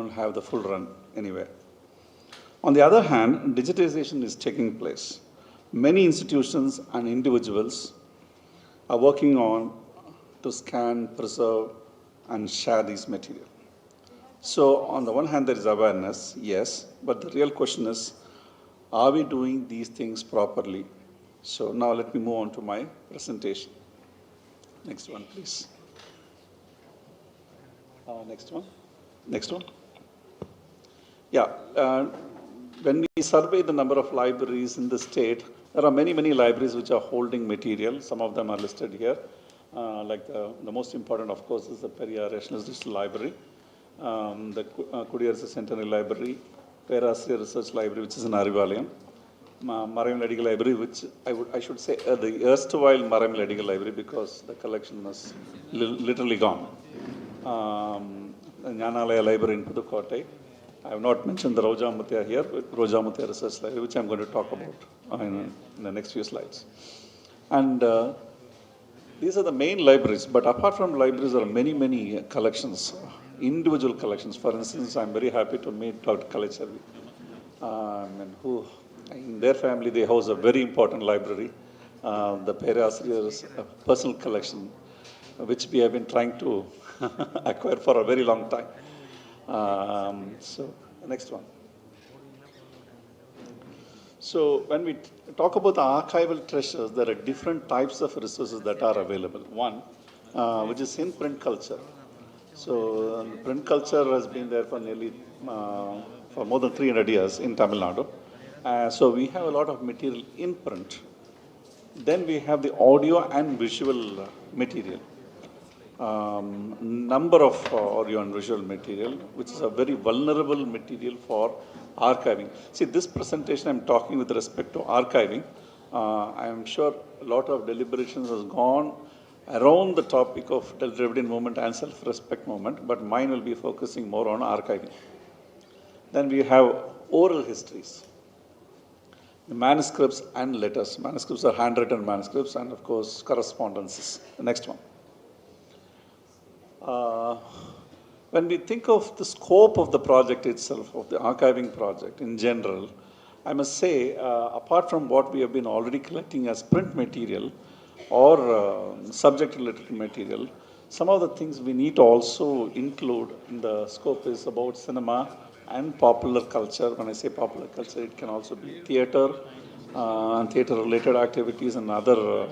will have the full run anywhere. On the other hand, digitization is taking place. Many institutions and individuals are working on to scan, preserve, and share these material. So on the one hand, there is awareness, yes, but the real question is, are we doing these things properly? So now let me move on to my presentation. Next one, please. Next one. Next one. Yeah. When we survey the number of libraries in the state, there are many, many libraries which are holding material. Some of them are listed here. Like the most important, of course, is the Periyar Digital Library, the Kudiyarasa Centenary Library, Periyar Research Library, which is in Arivalayam, Maram Medical Library, which I should say the erstwhile Maram Medical Library, because the collection is literally gone. Jnanalaya Library in Pudukkottai. I have not mentioned the Roja Muthiah here, but Roja Muthiah Research Library, which I am going to talk about in the next few slides. And these are the main libraries, but apart from libraries, there are many, many collections, individual collections. For instance, I am very happy to meet Dr. Kalachavi, who, in their family, they house a very important library, the Periyar's personal collection, which we have been trying to acquire for a very long time. So, the next one. So, when we talk about the archival treasures, there are different types of resources that are available. One, which is in print culture. So, print culture has been there for nearly, for more than 300 years in Tamil Nadu. So, we have a lot of material in print. Then we have the audio and visual material. Number of audio and visual material, which is a very vulnerable material for archiving. See, this presentation I'm talking with respect to archiving. I am sure a lot of deliberations has gone around the topic of Dravidian movement and self-respect movement, but mine will be focusing more on archiving. Then we have oral histories, the manuscripts and letters. Manuscripts are handwritten manuscripts, and of course correspondences. The next one. When we think of the scope of the project itself, of the archiving project in general, I must say, apart from what we have been already collecting as print material or subject-related material, some of the things we need to also include in the scope is about cinema and popular culture. When I say popular culture, it can also be theatre and theatre-related activities and other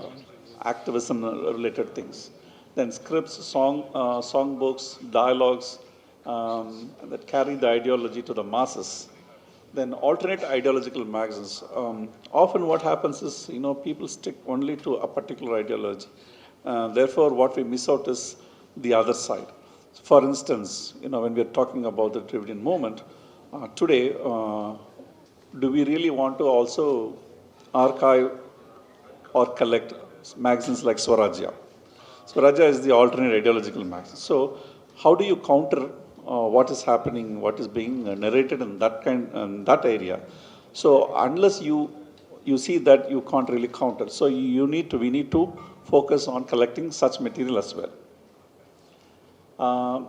activism-related things. Then scripts, songbooks, dialogues that carry the ideology to the masses. Then alternate ideological magazines. Often what happens is, people stick only to a particular ideology. Therefore, what we miss out is the other side. For instance, when we are talking about the Dravidian movement, today, do we really want to also archive or collect magazines like Swarajya? Swarajya is the alternate ideological magazine. So, how do you counter what is happening, what is being narrated in that area? So, unless you see that, you can't really counter. So, we need to focus on collecting such material as well.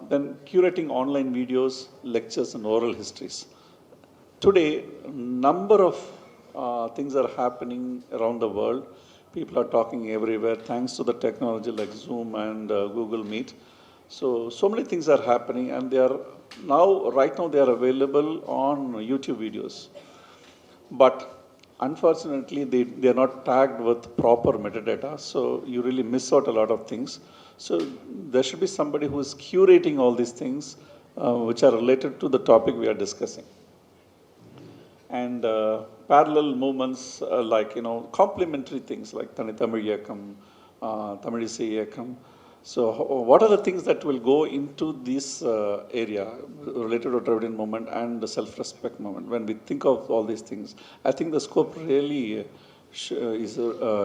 Then curating online videos, lectures, and oral histories. Today, number of things are happening around the world. People are talking everywhere thanks to the technology like Zoom and Google Meet. So many things are happening, and right now they are available on YouTube videos. But unfortunately, they are not tagged with proper metadata, so you really miss out a lot of things. So there should be somebody who is curating all these things which are related to the topic we are discussing. And parallel movements like, complementary things like Tamil Yakam, Tamil Isai Yakam. So what are the things that will go into this area related to Dravidian movement and the self-respect movement? When we think of all these things, I think the scope really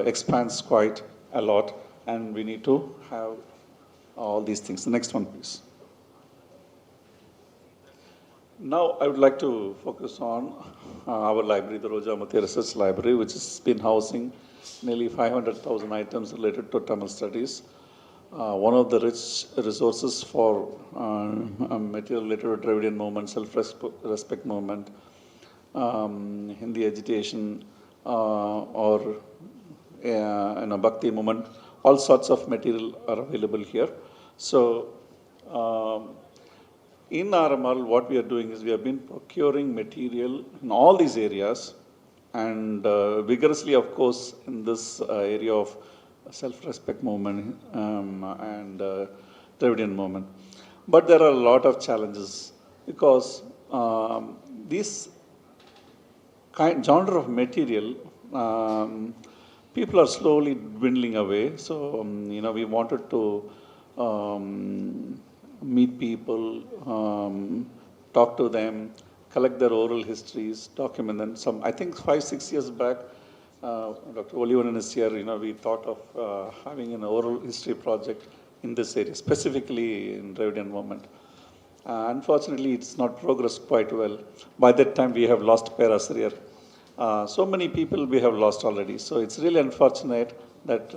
expands quite a lot, and we need to have all these things. The next one, please. Now, I would like to focus on our library, the Roja Muthiah Research Library, which has been housing nearly 500,000 items related to Tamil studies. one of the rich resources for material related to Dravidian movement, self-respect movement, Hindi agitation, or Bhakti movement. All sorts of material are available here. So, in RML, what we are doing is we have been procuring material in all these areas, and vigorously, of course, in this area of self-respect movement and Dravidian movement. But there are a lot of challenges because this genre of material, people are slowly dwindling away. So, we wanted to meet people, talk to them, collect their oral histories, document them. I think 5-6 years back, Dr. Olivan is here, we thought of having an oral history project in this area, specifically in Dravidian movement. Unfortunately, it's not progressed quite well. By that time, we have lost Periyar. So many people we have lost already. So it's really unfortunate that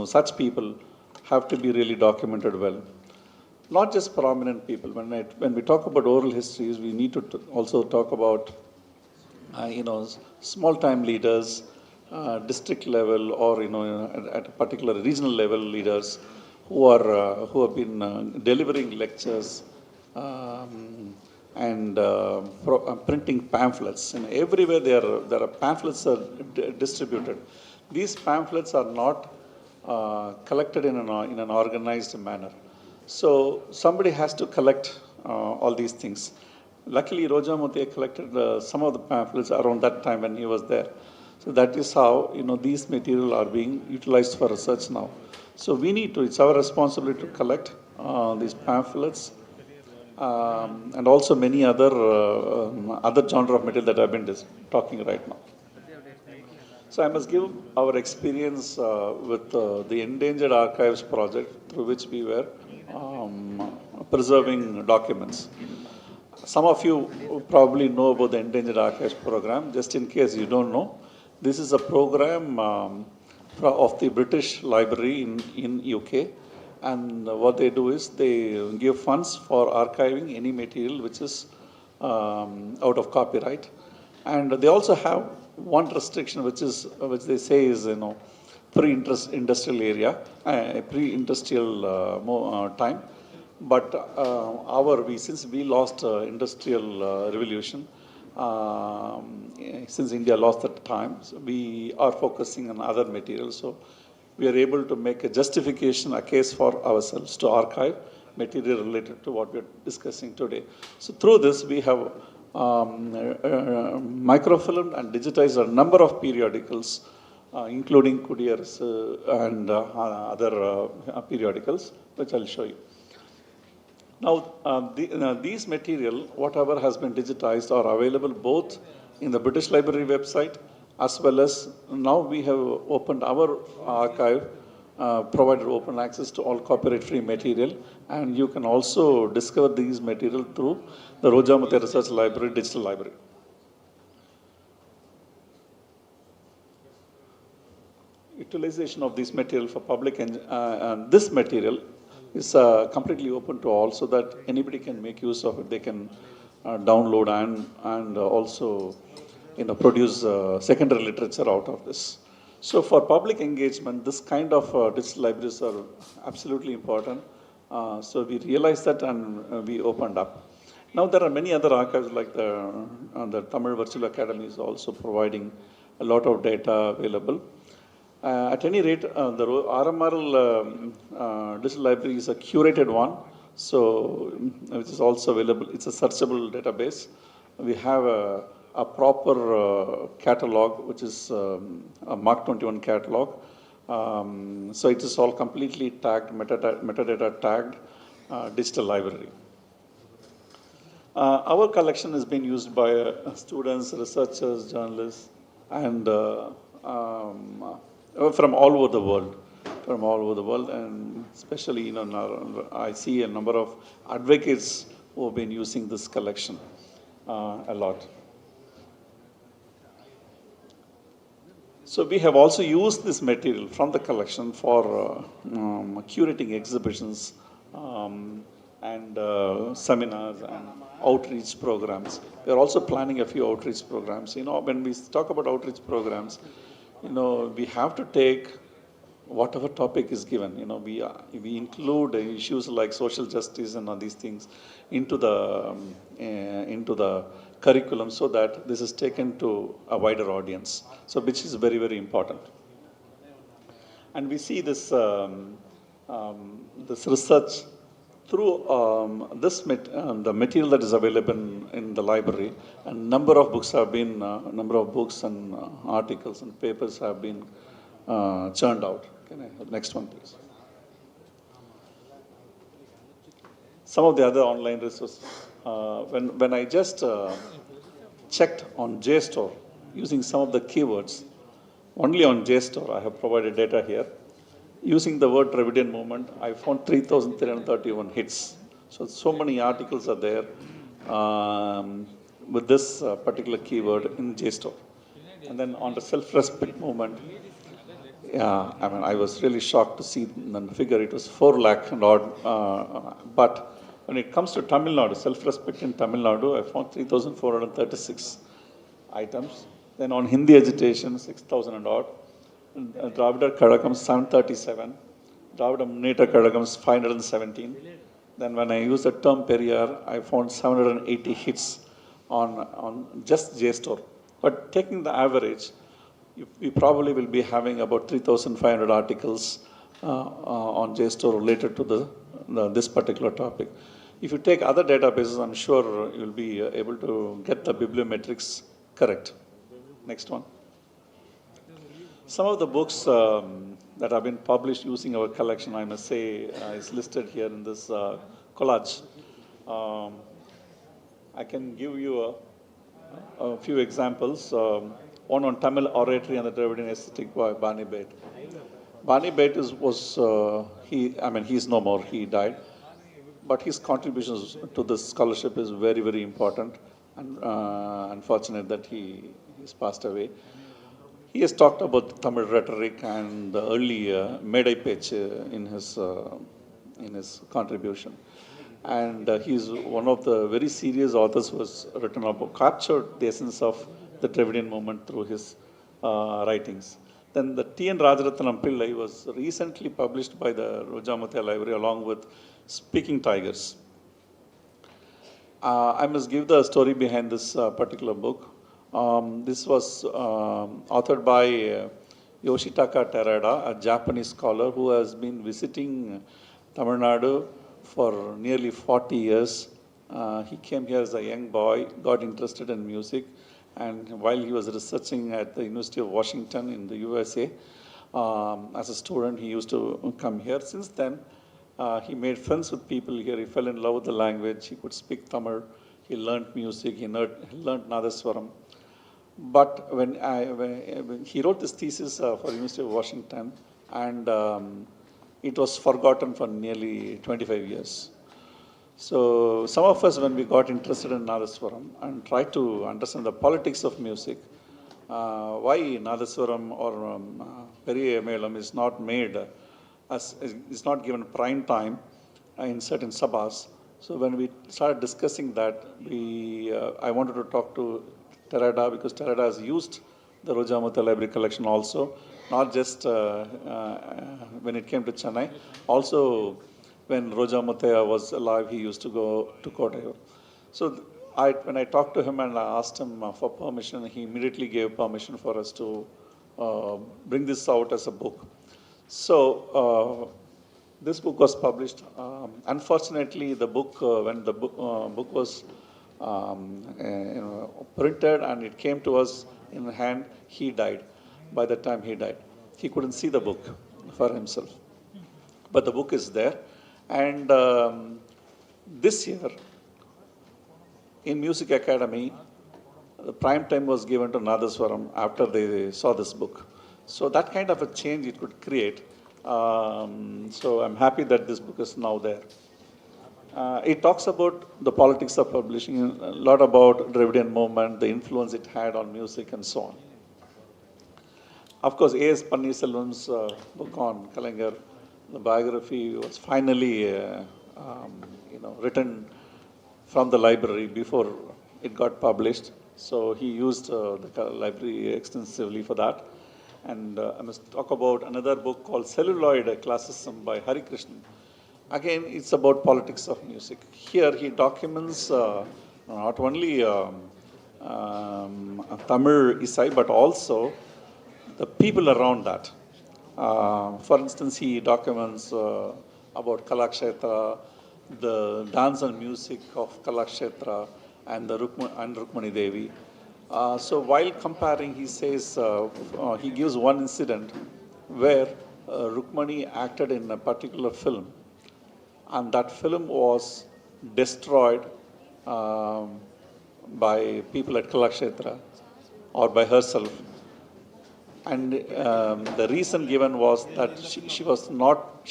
such people have to be really documented well. Not just prominent people. When we talk about oral histories, we need to also talk about small time leaders, district level, or at a particular regional level leaders who have been delivering lectures and printing pamphlets. And everywhere there are pamphlets are distributed. These pamphlets are not collected in an organized manner. So somebody has to collect all these things. Luckily, Roja Muthiah collected some of the pamphlets around that time when he was there. So that is how these material are being utilized for research now. So we need to, it's our responsibility to collect these pamphlets and also many other genre of material that I've been talking right now. So I must give our experience with the Endangered Archives project through which we were preserving documents. Some of you probably know about the Endangered Archives program. Just in case you don't know, this is a program of the British Library in UK. And what they do is they give funds for archiving any material which is out of copyright. And they also have one restriction which they say is pre-industrial area, pre-industrial time. But since we lost industrial revolution, since India lost that time, so we are focusing on other materials. So we are able to make a justification, a case for ourselves to archive material related to what we are discussing today. So through this, we have microfilmed and digitized a number of periodicals, including Periyar's and other periodicals, which I'll show you. Now, these material, whatever has been digitized, are available both in the British Library website as well as now we have opened our archive, provided open access to all copyright-free material, and you can also discover these material through the Roja Muthiah Research Library Digital Library. Utilization of this material for public and this material is completely open to all, so that anybody can make use of it. They can download and also produce secondary literature out of this. So for public engagement, this kind of digital libraries are absolutely important. So we realized that and we opened up. Now there are many other archives like the Tamil Virtual Academy is also providing a lot of data available. At any rate, the RMRL digital library is a curated one, so which is also available. It's a searchable database. We have a proper catalog, which is a Mark 21 catalog. So it is all completely tagged, metadata tagged digital library. Our collection has been used by students, researchers, journalists, and from all over the world, and especially I see a number of advocates who have been using this collection a lot. So we have also used this material from the collection for curating exhibitions and seminars and outreach programs. We are also planning a few outreach programs. You know, when we talk about outreach programs, you know, we have to take whatever topic is given. You know, we include issues like social justice and all these things into the curriculum so that this is taken to a wider audience. So, which is very, very important. And we see this this research through the material that is available in the library. A number of books have been, number of books and articles and papers have been churned out. Can I have next one, please? Some of the other online resources. When I just checked on JSTOR using some of the keywords, only on JSTOR I have provided data here. Using the word Dravidian movement, I found 3,331 hits. So many articles are there with this particular keyword in JSTOR. And then on the self-respect movement, yeah, I mean, I was really shocked to see the figure. It was 4 lakh and odd. But when it comes to Tamil Nadu, self-respect in Tamil Nadu, I found 3,436 items. Then on Hindi agitation, 6,000 and odd. Dravida Kadakam, 737. Dravida Muneta Kadakam, 517. Then when I use the term Periyar, I found 780 hits on just JSTOR. But taking the average, we probably will be having about 3,500 articles on JSTOR related to this particular topic. If you take other databases, I'm sure you'll be able to get the bibliometrics correct. Next one. Some of the books that have been published using our collection, I must say, is listed here in this collage. I can give you a few examples. One on Tamil oratory and the Dravidian aesthetic by Bani Bait. Bani Bait he's no more, he died. But his contributions to this scholarship is very, very important. And unfortunate that he's passed away. He has talked about Tamil rhetoric and the early Medai Pech in his contribution. And he's one of the very serious authors who has written about, captured the essence of the Dravidian movement through his writings. Then the T.N. Rajaratnam Pillai was recently published by the Rojamuthiya Library along with Speaking Tigers. I must give the story behind this particular book. This was authored by Yoshitaka Terada, a Japanese scholar who has been visiting Tamil Nadu for nearly 40 years. He came here as a young boy, got interested in music, and while he was researching at the University of Washington in the USA, as a student, he used to come here. Since then, he made friends with people here. He fell in love with the language. He could speak Tamil. He learned music. He learned Nadaswaram. But when he wrote this thesis for University of Washington, and it was forgotten for nearly 25 years. So some of us, when we got interested in Nadaswaram and tried to understand the politics of music, why Nadaswaram or Periyar Melam is not made, is not given prime time in certain sabhas. So when we started discussing that, I wanted to talk to Terada because Terada has used the Rojamuthiya Library collection also, not just when it came to Chennai, also when Rojamuthiya was alive, he used to go to Kottayu. So when I talked to him and I asked him for permission, he immediately gave permission for us to bring this out as a book. So this book was published. Unfortunately, the book, when the book was printed and it came to us in hand, he died. By the time he died, he couldn't see the book for himself. But the book is there. And this year, in Music Academy, the prime time was given to Nadaswaram after they saw this book. So that kind of a change it could create. So I'm happy that this book is now there. It talks about the politics of publishing, a lot about Dravidian movement, the influence it had on music and so on. Of course, A.S. Panneerselvam's book on Kalaignar, the biography was finally written from the library before it got published. So he used the library extensively for that. And I must talk about another book called Celluloid Classicism by Hari Krishnan. Again, it's about politics of music. Here he documents not only Tamil Isai, but also the people around that. For instance, he documents about Kalakshetra, the dance and music of Kalakshetra and Rukmani Devi. So while comparing, he says, he gives one incident where Rukmani acted in a particular film, and that film was destroyed by people at Kalakshetra or by herself. And the reason given was that she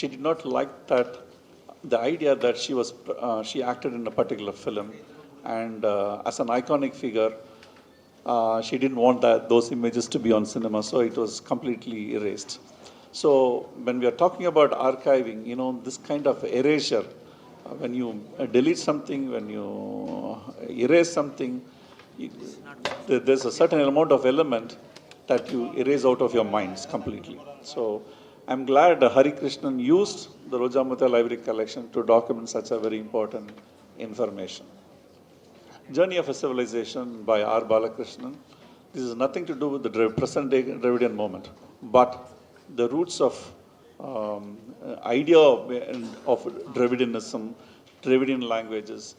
did not like that, the idea that she acted in a particular film, and as an iconic figure, she didn't want those images to be on cinema, so it was completely erased. So when we are talking about archiving, this kind of erasure, when you delete something, when you erase something, there's a certain amount of element that you erase out of your minds completely. So I'm glad Hari Krishnan used the Rojamutha Library collection to document such a very important information. Journey of a Civilization by R. Balakrishnan. This is nothing to do with the present-day Dravidian moment, but the roots of idea of Dravidianism, Dravidian languages,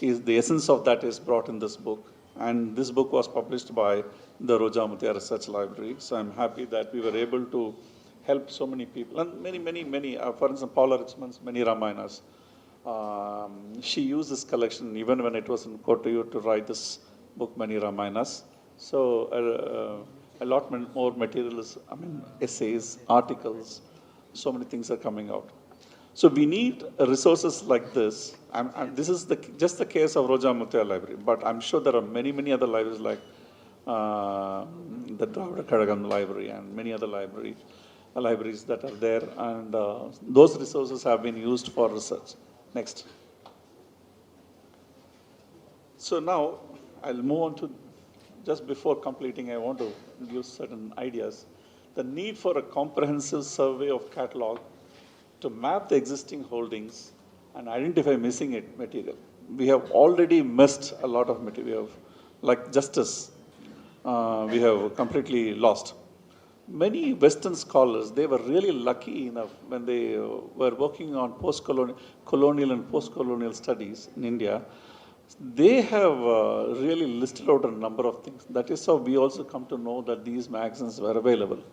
is the essence of that is brought in this book. And this book was published by the Rojamutha Research Library. So I'm happy that we were able to help so many people. And many, for instance, Paula Richmond's many Ramayanas. She used this collection even when it was in Kottayu to write this book, Many Ramayanas. So a lot more materials, essays, articles, so many things are coming out. So we need resources like this. This is just the case of Rojamutha Library, but I'm sure there are many other libraries like the Dravida Kadagam Library and many other libraries that are there, and those resources have been used for research. Next. So now I'll move on to, just before completing, I want to give certain ideas. The need for a comprehensive survey of catalog to map the existing holdings and identify missing material. We have already missed a lot of material, like justice, we have completely lost. Many Western scholars, they were really lucky enough when they were working on colonial and post-colonial studies in India. They have really listed out a number of things. That is how we also come to know that these magazines were available.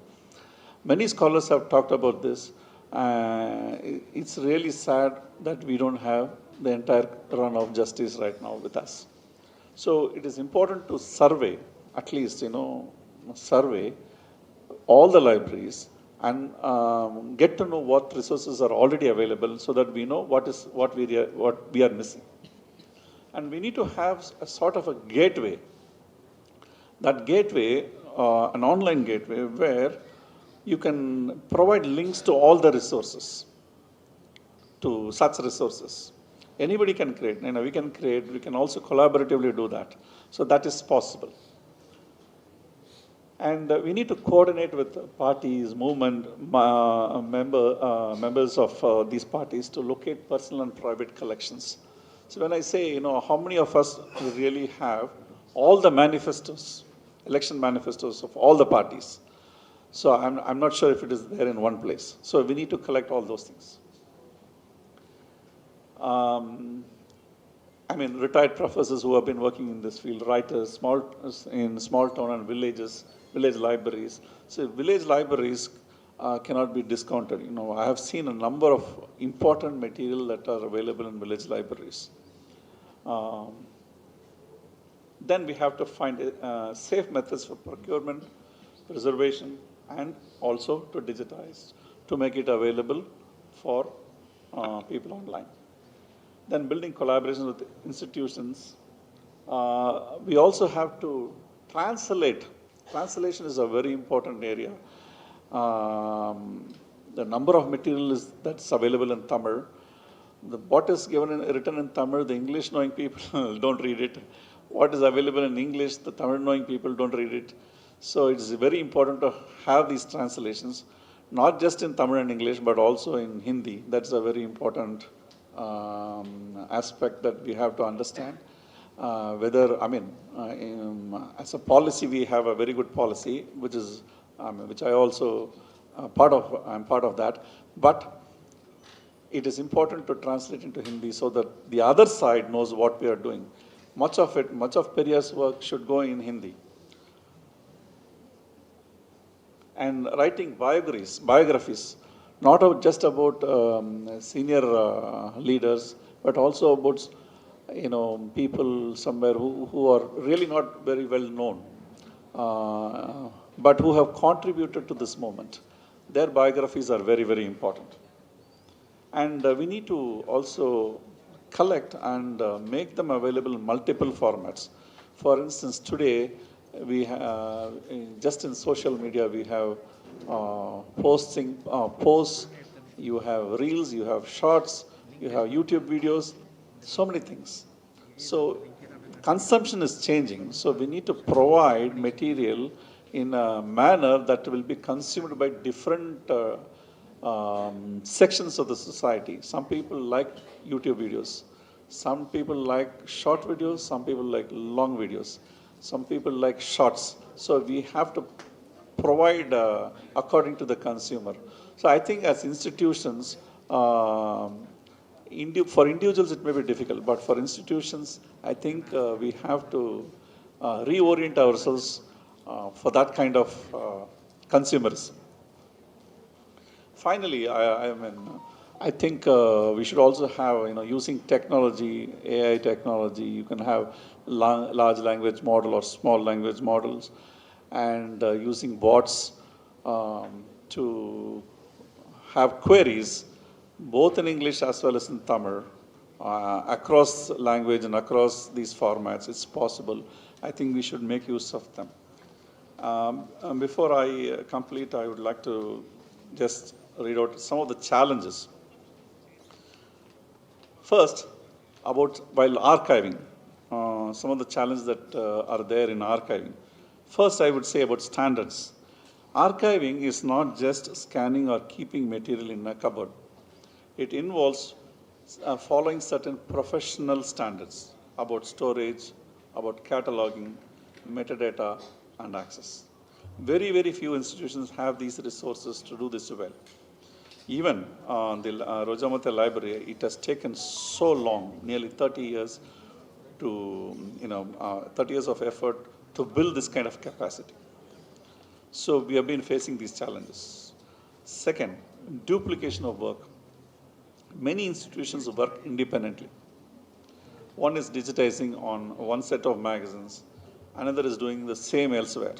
Many scholars have talked about this. It's really sad that we don't have the entire run of justice right now with us. So it is important to survey, at least, survey all the libraries and get to know what resources are already available so that we know what we are missing. And we need to have a sort of a gateway. That gateway, an online gateway, where you can provide links to all the resources, to such resources. Anybody can create, we can create, we can also collaboratively do that. So that is possible. And we need to coordinate with parties, movement, members of these parties to locate personal and private collections. So when I say, how many of us really have all the manifestos, election manifestos of all the parties? So I'm not sure if it is there in one place. So we need to collect all those things. Retired professors who have been working in this field, writers, in small town and villages, village libraries. So village libraries cannot be discounted. I have seen a number of important material that are available in village libraries. Then we have to find safe methods for procurement, preservation, and also to digitize, to make it available for people online. Then building collaborations with institutions. We also have to translate. Translation is a very important area. the number of material is that's available in Tamil. What is written in Tamil, the English knowing people don't read it. What is available in English, the Tamil knowing people don't read it. So it's very important to have these translations, not just in Tamil and English, but also in Hindi. That's a very important aspect that we have to understand. As a policy, we have a very good policy, which I also I'm part of that. But it is important to translate into Hindi so that the other side knows what we are doing. Much of Periyar's work should go in Hindi. And writing biographies, not just about senior leaders, but also about people somewhere who are really not very well known, but who have contributed to this moment. Their biographies are very, very important. And we need to also collect and make them available in multiple formats. For instance, today, we have, just in social media, we have posts, you have reels, you have shorts, you have YouTube videos, so many things. So consumption is changing. So we need to provide material in a manner that will be consumed by different sections of the society. Some people like YouTube videos. Some people like short videos. Some people like long videos. Some people like shorts. So we have to provide according to the consumer. So I think as institutions, for individuals it may be difficult, but for institutions, I think we have to reorient ourselves for that kind of consumerism. Finally, I think we should also have, using technology, AI technology, you can have large language model or small language models, and using bots to have queries, both in English as well as in Tamil, across language and across these formats. It's possible. I think we should make use of them. Before I complete, I would like to just read out some of the challenges. First, while archiving, some of the challenges that are there in archiving. First, I would say about standards. Archiving is not just scanning or keeping material in a cupboard. It involves following certain professional standards about storage, about cataloging, metadata, and access. Very, very few institutions have these resources to do this well. Even the Rojamate Library, it has taken so long, nearly 30 years, 30 years of effort to build this kind of capacity. So we have been facing these challenges. Second, duplication of work. Many institutions work independently. One is digitizing on one set of magazines, another is doing the same elsewhere.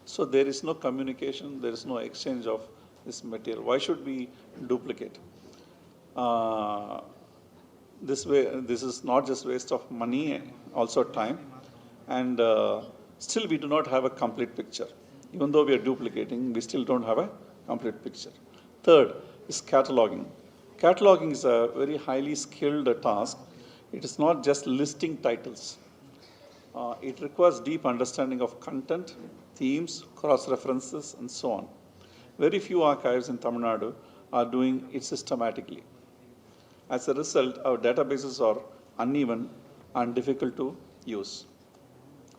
So there is no communication, there is no exchange of this material. Why should we duplicate? This is not just waste of money, also time, and still we do not have a complete picture. Even though we are duplicating, we still don't have a complete picture. Third is cataloging. Cataloging is a very highly skilled task. It is not just listing titles. It requires deep understanding of content, themes, cross-references, and so on. Very few archives in Tamil Nadu are doing it systematically. As a result, our databases are uneven and difficult to use.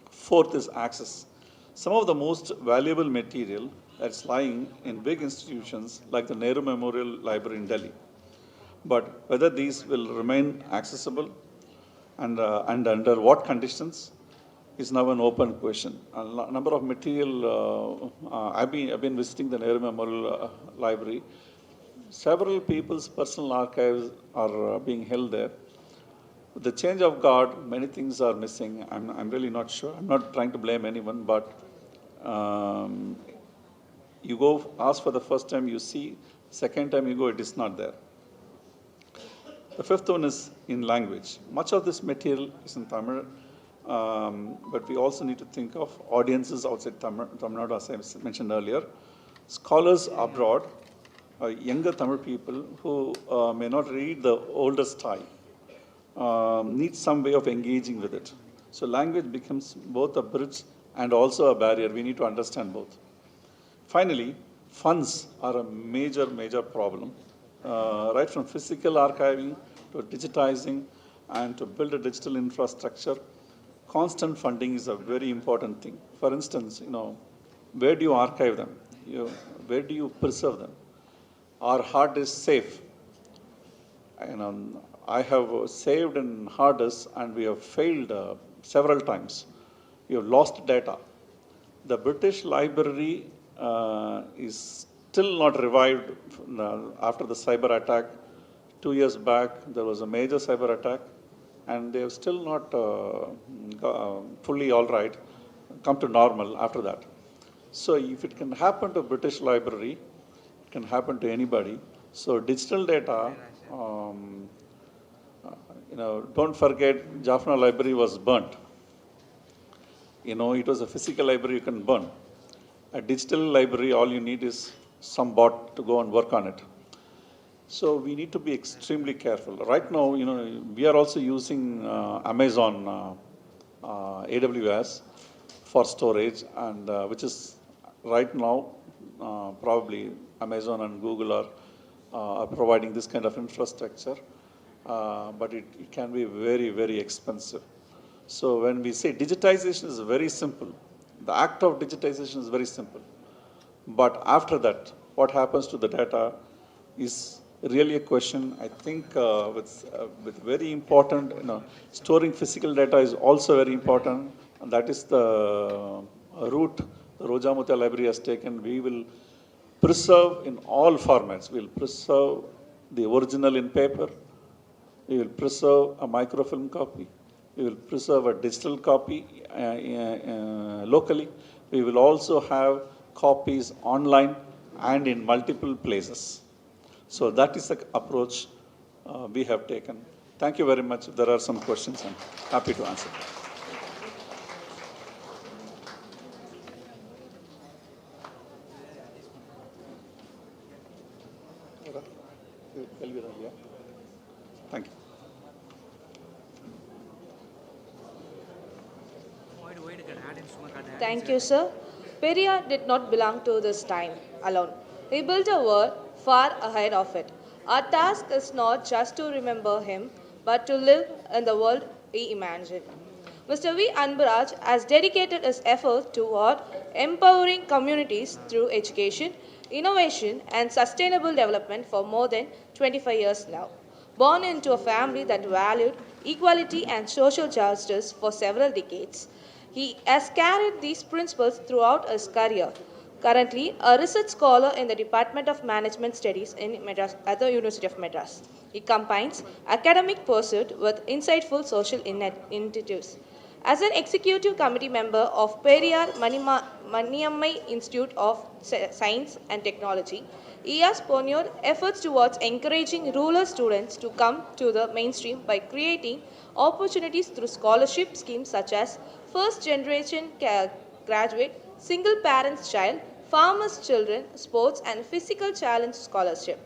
Fourth is access. Some of the most valuable material that's lying in big institutions like the Nehru Memorial Library in Delhi. But whether these will remain accessible and under what conditions is now an open question. A number of material, I've been visiting the Nehru Memorial Library. Several people's personal archives are being held there. With the change of guard, many things are missing. I'm really not sure. I'm not trying to blame anyone, but you go ask for the first time, you see. Second time you go, it is not there. The fifth one is in language. Much of this material is in Tamil, but we also need to think of audiences outside Tamil Nadu, as I mentioned earlier. Scholars abroad, younger Tamil people who may not read the older style, need some way of engaging with it. So language becomes both a bridge and also a barrier. We need to understand both. Finally, funds are a major, major problem. Right from physical archiving to digitizing and to build a digital infrastructure, constant funding is a very important thing. For instance, where do you archive them? Where do you preserve them? Are hard disks safe? I have saved in hard disks and we have failed several times. We have lost data. The British Library is still not revived after the cyber attack. 2 years back, there was a major cyber attack, and they have still not fully all right, come to normal after that. So if it can happen to British Library, it can happen to anybody. So digital data, don't forget Jaffna Library was burnt. It was a physical library you can burn. A digital library, all you need is some bot to go and work on it. So we need to be extremely careful. Right now, we are also using Amazon AWS for storage, and which is right now probably Amazon and Google are providing this kind of infrastructure, but it can be very, very expensive. So when we say digitization is very simple, the act of digitization is very simple. But after that, what happens to the data is really a question. I think with very important, storing physical data is also very important. And that is the route the Rojamutya Library has taken. We will preserve in all formats. We will preserve the original in paper. We will preserve a microfilm copy. We will preserve a digital copy locally. We will also have copies online and in multiple places. So that is the approach we have taken. Thank you very much. If there are some questions, I'm happy to answer. Thank you. Thank you, sir. Periyar did not belong to this time alone. He built a world far ahead of it. Our task is not just to remember him, but to live in the world he imagined. Mr. V. Anbaraj has dedicated his effort toward empowering communities through education, innovation, and sustainable development for more than 25 years now. Born into a family that valued equality and social justice for several decades, he has carried these principles throughout his career. Currently, a research scholar in the Department of Management Studies in Madras, at the University of Madras. He combines academic pursuit with insightful social initiatives. As an executive committee member of Periyar Maniammai Institute of Science and Technology, he has pioneered efforts towards encouraging rural students to come to the mainstream by creating opportunities through scholarship schemes such as First Generation Graduate, Single Parents Child, Farmers' Children, Sports and Physical Challenge Scholarship.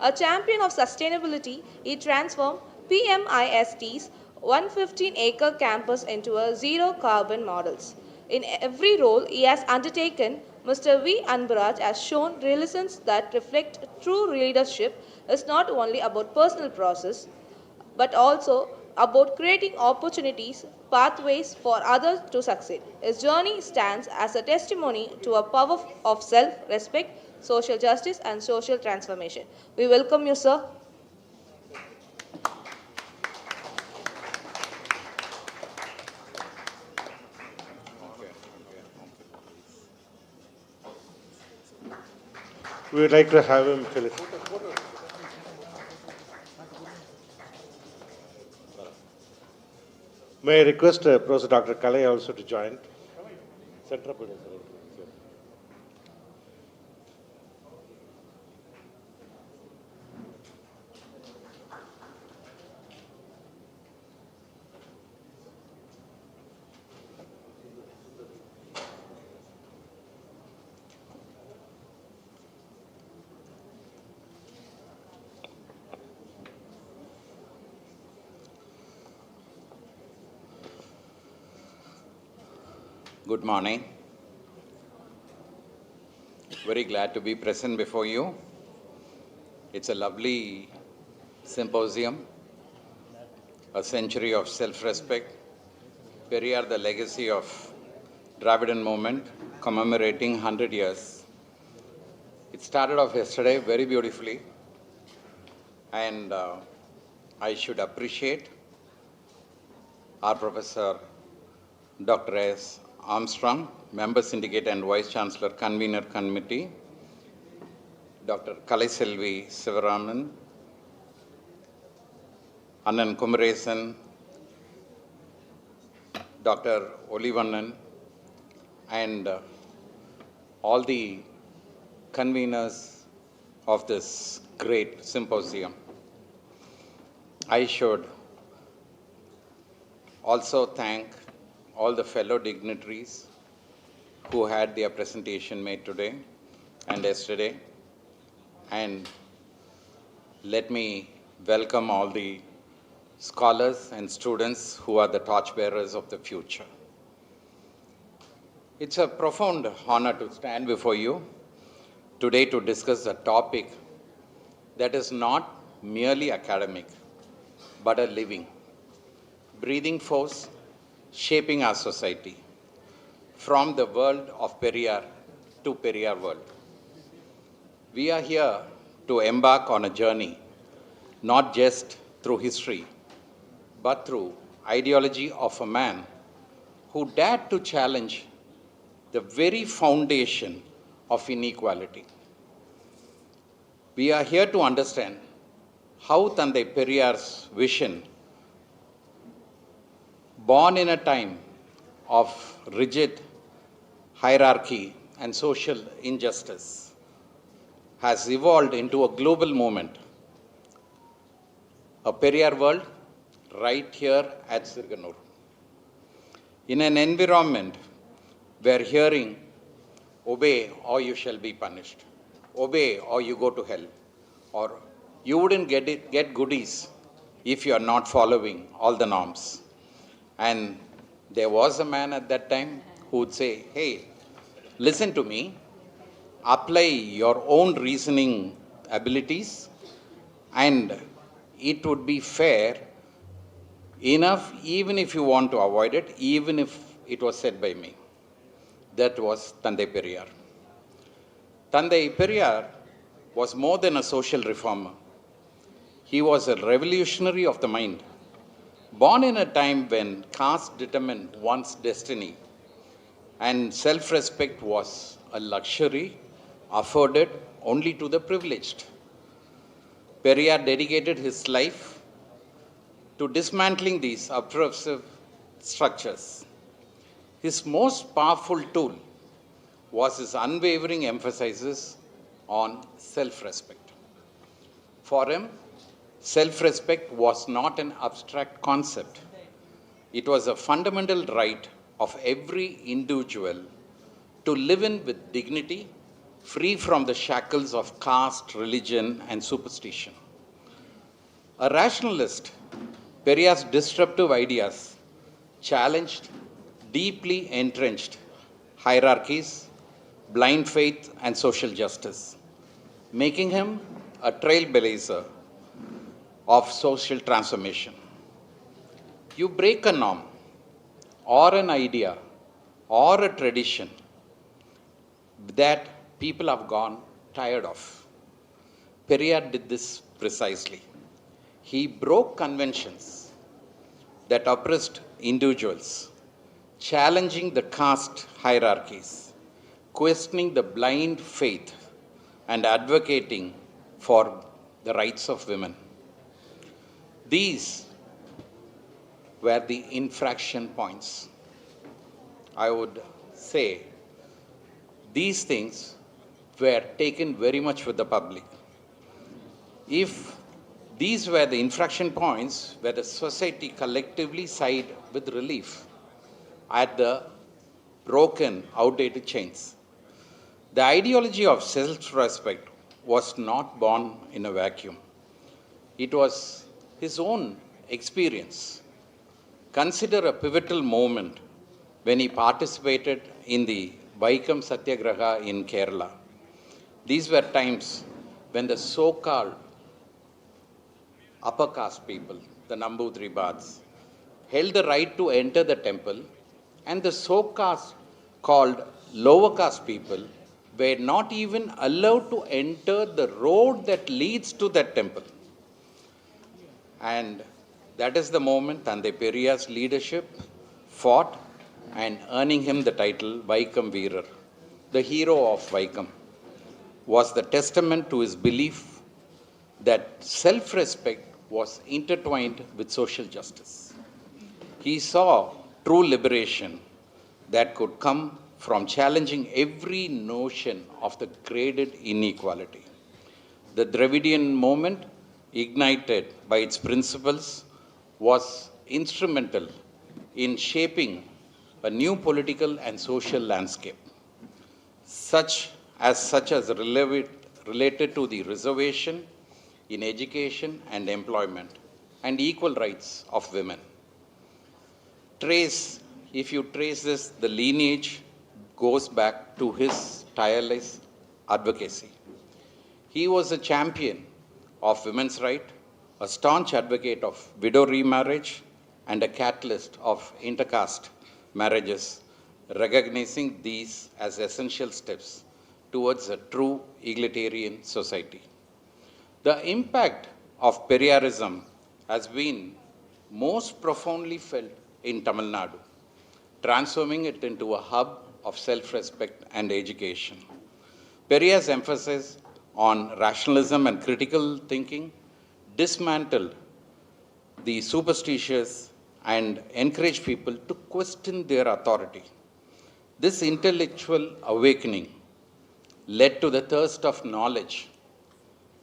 A champion of sustainability, he transformed PMIST's 115-acre campus into a zero-carbon models. In every role he has undertaken, Mr. V. Anbaraj has shown resilience that reflect true leadership is not only about personal process, but also about creating opportunities, pathways for others to succeed. His journey stands as a testimony to a power of self-respect, social justice, and social transformation. We welcome you, sir. We would like to have him fill it. May I request Professor Dr. Kalai also to join? Good morning. Very glad to be present before you. It's a lovely symposium, a century of self-respect, Periyar, the legacy of Dravidian movement, commemorating 100 years. It started off yesterday very beautifully, and I should appreciate our Professor Dr. S. Armstrong, Member Syndicate and Vice Chancellor Convener Committee, Dr. Kalaiselvi Sivaraman, Annan Kumaresan, Dr. Olivannan, and all the conveners of this great symposium. I should also thank all the fellow dignitaries who had their presentation made today and yesterday. And let me welcome all the scholars and students who are the torchbearers of the future. It's a profound honor to stand before you today to discuss a topic that is not merely academic, but a living, breathing force shaping our society from the world of Periyar to Periyar world. We are here to embark on a journey, not just through history, but through ideology of a man who dared to challenge the very foundation of inequality. We are here to understand how Tandai Periyar's vision, born in a time of rigid hierarchy and social injustice, has evolved into a global movement. A Periyar world right here at Sirganur. In an environment where hearing, obey or you shall be punished, obey or you go to hell, or you wouldn't get goodies if you are not following all the norms. And there was a man at that time who would say, hey, listen to me, apply your own reasoning abilities, and it would be fair enough even if you want to avoid it, even if it was said by me. That was Tandai Periyar. Tandai Periyar was more than a social reformer. He was a revolutionary of the mind. Born in a time when caste determined one's destiny and self-respect was a luxury afforded only to the privileged, Periyar dedicated his life to dismantling these oppressive structures. His most powerful tool was his unwavering emphasis on self-respect. For him, self-respect was not an abstract concept. It was a fundamental right of every individual to live in with dignity, free from the shackles of caste, religion, and superstition. A rationalist, Periyar's disruptive ideas challenged deeply entrenched hierarchies, blind faith, and social justice, making him a trailblazer of social transformation. You break a norm or an idea or a tradition that people have gone tired of. Periyar did this precisely. He broke conventions that oppressed individuals, challenging the caste hierarchies, questioning the blind faith, and advocating for the rights of women. These were the infraction points. I would say these things were taken very much with the public. If these were the infraction points where the society collectively sighed with relief at the broken, outdated chains. The ideology of self-respect was not born in a vacuum. It was his own experience. Consider a pivotal moment when he participated in the Vaikam Satyagraha in Kerala. These were times when the so-called upper caste people, the Namboodiribats, held the right to enter the temple, and the so-called lower caste people were not even allowed to enter the road that leads to that temple. And that is the moment Tandai Periyar's leadership fought and earning him the title Vaikam Veerar, the hero of Vaikam, was the testament to his belief that self-respect was intertwined with social justice. He saw true liberation that could come from challenging every notion of the graded inequality. The Dravidian movement, ignited by its principles, was instrumental in shaping a new political and social landscape, such as related to the reservation in education and employment and equal rights of women. If you trace this, the lineage goes back to his tireless advocacy. He was a champion of women's rights, a staunch advocate of widow remarriage, and a catalyst of intercaste marriages, recognizing these as essential steps towards a true egalitarian society. The impact of Periyarism has been most profoundly felt in Tamil Nadu, transforming it into a hub of self-respect and education. Periyar's emphasis on rationalism and critical thinking dismantled the superstitious and encouraged people to question their authority. This intellectual awakening led to the thirst of knowledge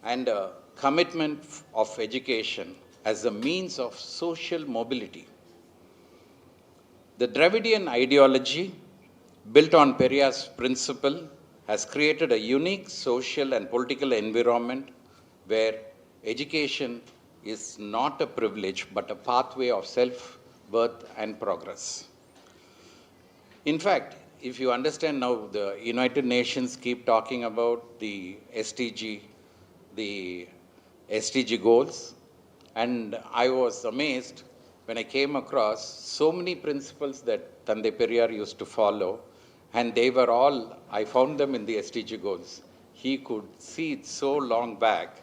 and a commitment of education as a means of social mobility. The Dravidian ideology, built on Periyar's principle, has created a unique social and political environment where education is not a privilege but a pathway of self-worth and progress. In fact, if you understand now, the United Nations keep talking about the SDG goals, and I was amazed when I came across so many principles that Tandai Periyar used to follow, and they were all, I found them in the SDG goals. He could see it so long back,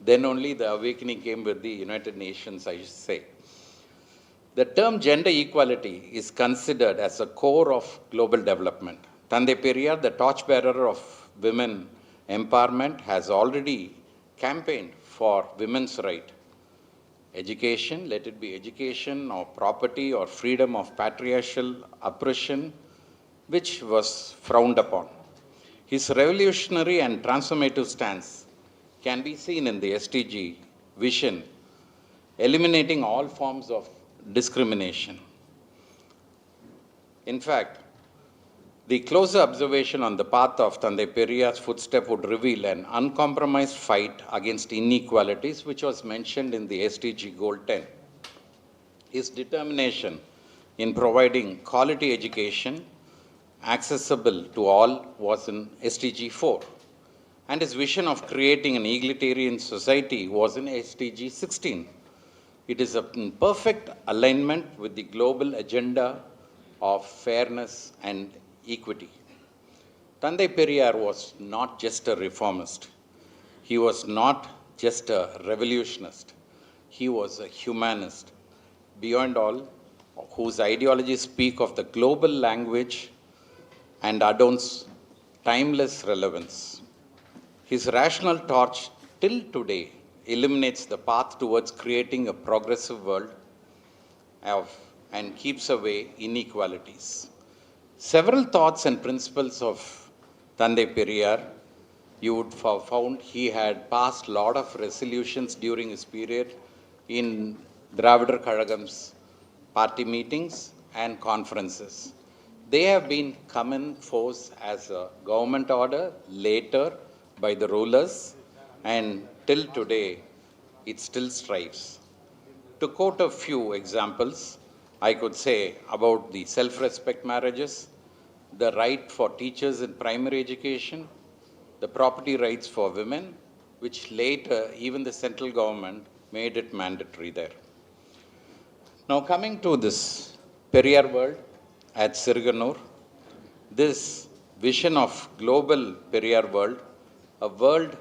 then only the awakening came with the United Nations, I should say. The term gender equality is considered as a core of global development. Tandai Periyar, the torchbearer of women empowerment, has already campaigned for women's right. Education, let it be education or property or freedom of patriarchal oppression, which was frowned upon. His revolutionary and transformative stance can be seen in the SDG vision, eliminating all forms of discrimination. In fact, the closer observation on the path of Tandai Periyar's footstep would reveal an uncompromised fight against inequalities, which was mentioned in the SDG Goal 10. His determination in providing quality education accessible to all was in SDG 4, and his vision of creating an egalitarian society was in SDG 16. It is in perfect alignment with the global agenda of fairness and equity. Tandai Periyar was not just a reformist. He was not just a revolutionist. He was a humanist, beyond all, whose ideologies speak of the global language and adorns timeless relevance. His rational torch till today illuminates the path towards creating a progressive world and keeps away inequalities. Several thoughts and principles of Tandai Periyar, you would have found he had passed a lot of resolutions during his period in Dravidar Kalagam's party meetings and conferences. They have been come in force as a government order later by the rulers, and till today it still strives. To quote a few examples, I could say about the self-respect marriages, the right for teachers in primary education, the property rights for women, which later even the central government made it mandatory there. Now coming to this Periyar world at Sirganur, this vision of global Periyar world, a world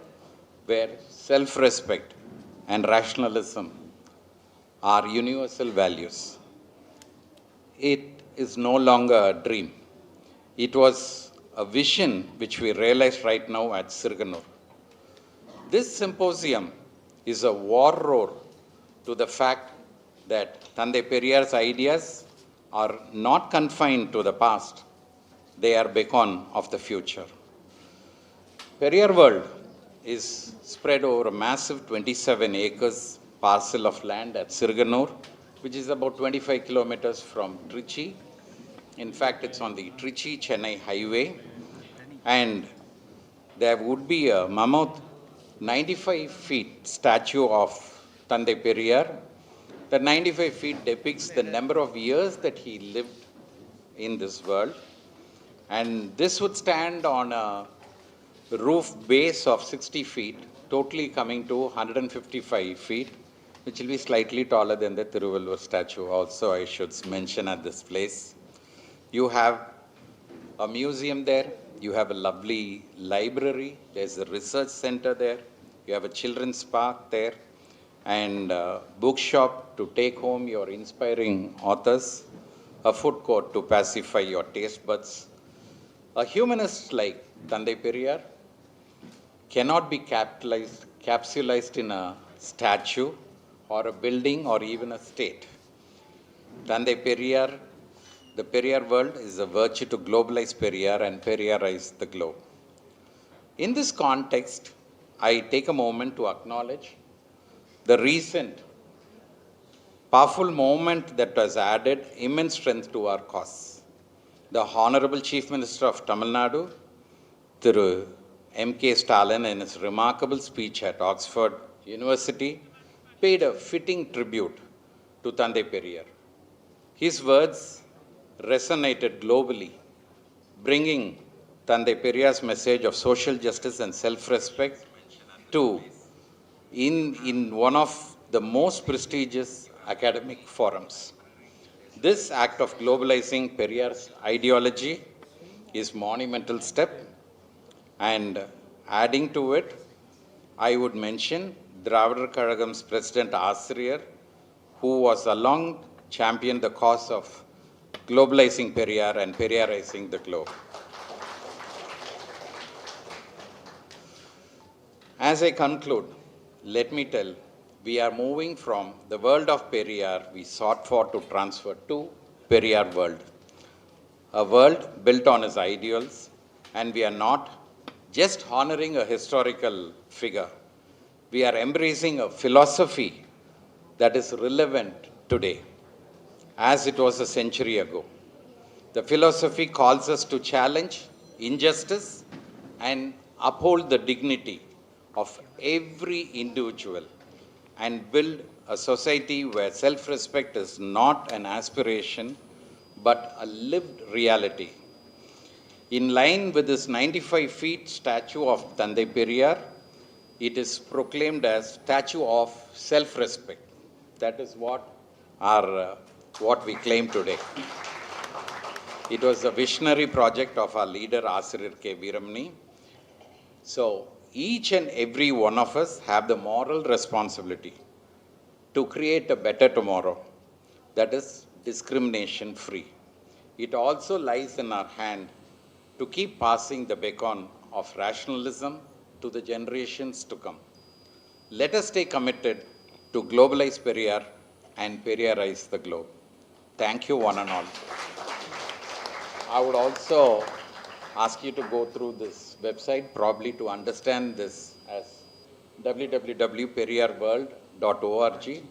where self-respect and rationalism are universal values. It is no longer a dream. It was a vision which we realize right now at Sirganur. This symposium is a war roar to the fact that Tande Periyar's ideas are not confined to the past, they are beacon of the future. Periyar world is spread over a massive 27 acres parcel of land at Sirganur, which is about 25 kilometers from Trichy. In fact, it's on the Trichy-Chennai highway. And there would be a mammoth 95 feet statue of Tande Periyar. The 95 feet depicts the number of years that he lived in this world. And this would stand on a roof base of 60 feet, totally coming to 155 feet, which will be slightly taller than the Thiruvalur statue also, I should mention at this place. You have a museum there, you have a lovely library, there's a research center there, you have a children's park there, and a bookshop to take home your inspiring authors, a food court to pacify your taste buds. A humanist like Tande Periyar cannot be capsulized in a statue or a building or even a state. Tande Periyar, the Periyar world is a virtue to globalize Periyar and Periyarize the globe. In this context, I take a moment to acknowledge the recent powerful moment that has added immense strength to our cause. The Honorable Chief Minister of Tamil Nadu, Thiru M.K. Stalin, in his remarkable speech at Oxford University, paid a fitting tribute to Tande Periyar. His words resonated globally, bringing Tande Periyar's message of social justice and self-respect to in one of the most prestigious academic forums. This act of globalizing Periyar's ideology is a monumental step, and adding to it, I would mention Dravidar Kalagam's President Asriyar, who was a long championed the cause of globalizing Periyar and Periyarizing the globe. As I conclude, let me tell, we are moving from the world of Periyar we sought for to transfer to Periyar world. A world built on his ideals, and we are not just honoring a historical figure. We are embracing a philosophy that is relevant today, as it was a century ago. The philosophy calls us to challenge injustice and uphold the dignity of every individual and build a society where self-respect is not an aspiration but a lived reality. In line with this 95 feet statue of Tande Periyar, it is proclaimed as statue of self-respect. That is what we claim today. It was a visionary project of our leader Asriyar K. Veeramani. So each and every one of us have the moral responsibility to create a better tomorrow that is discrimination free. It also lies in our hand to keep passing the baton of rationalism to the generations to come. Let us stay committed to globalize Periyar and Periyarize the globe. Thank you one and all. I would also ask you to go through this website probably to understand this as www.periyarworld.org.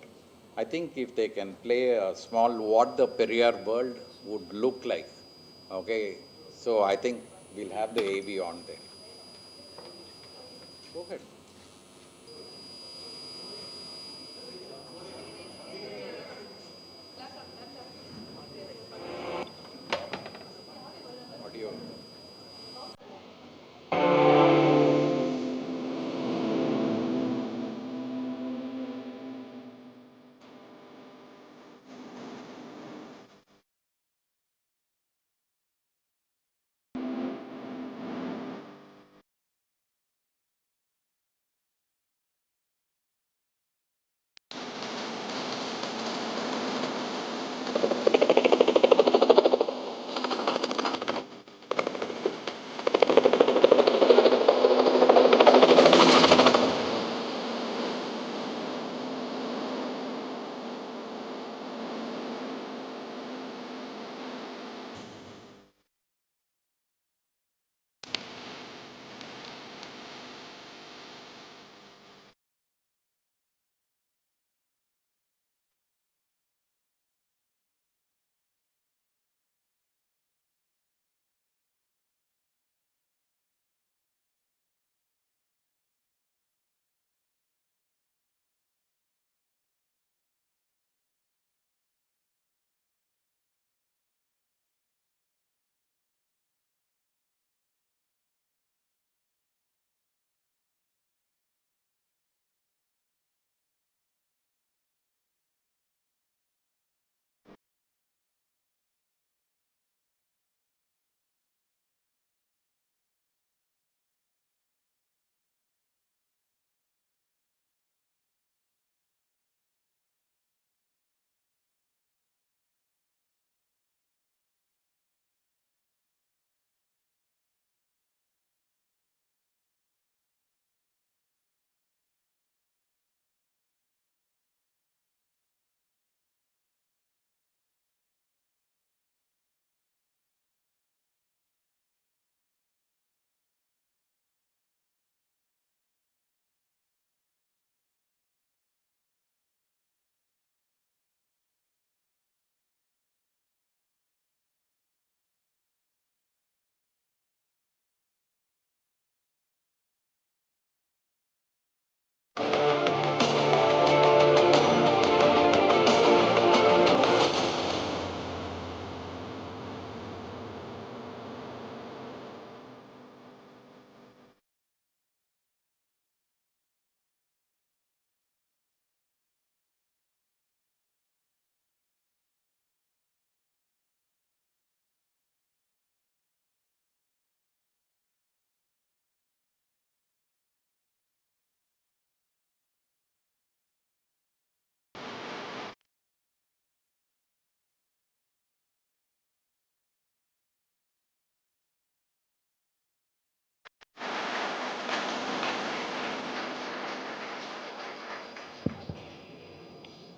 I think if they can play a small what the Periyar world would look like. Okay, so I think we'll have the AV on there. Go ahead.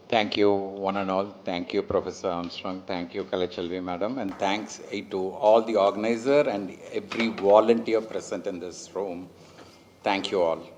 Thank you, one and all. Thank you, Professor Armstrong. Thank you, Kalachalvi Madam. And thanks to all the organizer and every volunteer present in this room. Thank you all.